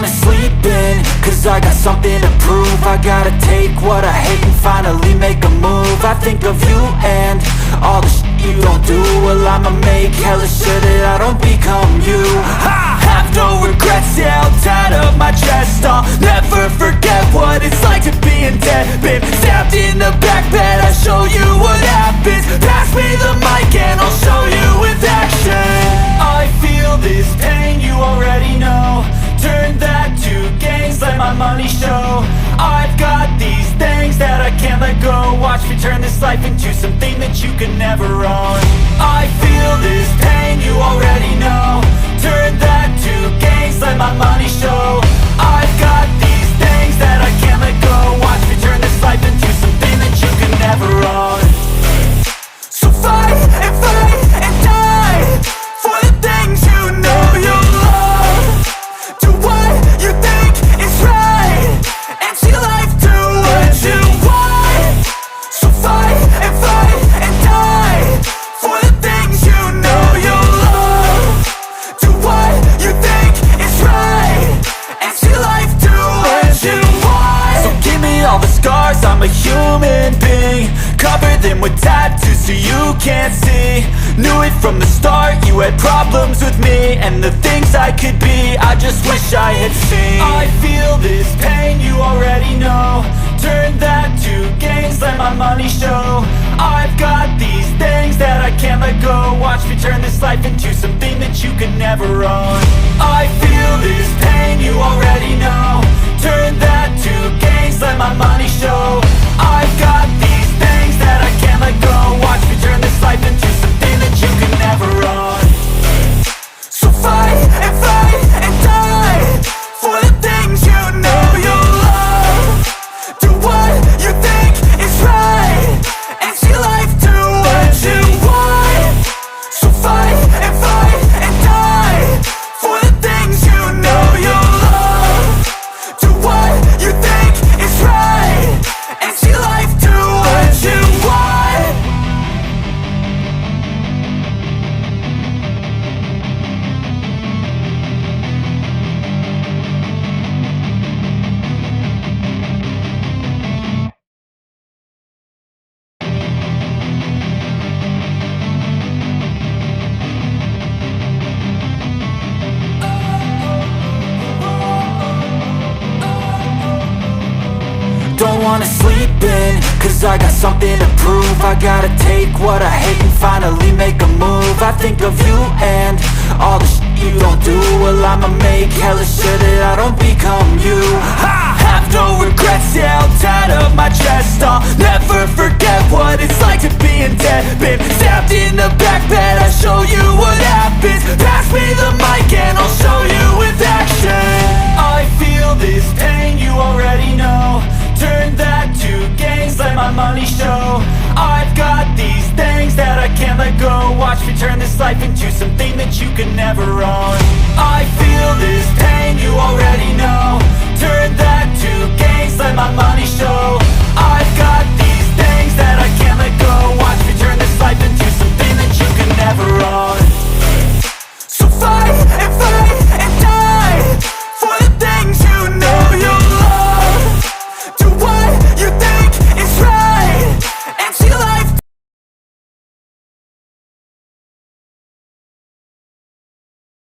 wanna sleep in, cause I got something to prove. I gotta take what I hate and finally make a move. I think of you and all the shit you don't do. Well, I'ma make hella sure that I don't become you. I have no regrets, yeah, I'll tie up my chest. I'll never forget what it's like to be in debt. Been stabbed in the back bed, I'll show you what happens. Pass me the mic and I'll show you with action. I feel this pain, you already know. Turn that to gains, let my money show. I've got these things that I can't let go. Watch me turn this life into something that you can never own. I feel this pain, you already know. Turn that to gains, let my money show. I've got these things that I can't let go. Watch me turn this life into something that you can never own. So fight and die for the things you know you love. Do what you think is right and see life do what you want. So fight and die for the things you know you love. Do what you think is right and see life do what you want. So give me all the scars, I'm a human being. Cover them with tattoos so you can't see. Knew it from the start, you had problems with me and the things I could be, I just wish I had seen. I feel this pain, you already know. Turn that to gains, let my money show. I've got these things that I can't let go. Watch me turn this life into something that you can never own. I feel this pain, you already know. Turn that to gains, let my money show. I've got these things that I can't let go. Watch me turn this life into something that you can never own. So fight and die for the things you know you love. Do what you think is right and see life do what you want. So fight and die for the things you know you love. Do what you think is right and see life do what you want. Don't wanna sleep in, cause I got something to prove. I gotta take what I hate and finally make a move. I think of you and all the shit you don't do. Well, I'ma make hella sure that I don't become you. I have no regrets, yeah, I'll tie up my chest. I'll never forget what it's like to be in debt. Been stabbed in the back bed, I'll show you what happens. Pass me the mic and I'll show you with action. I feel this pain, you already know. Turn that to gains, let my money show. I've got these things that I can't let go. Watch me turn this life into something that you can never own. I feel this pain, you already know. Turn that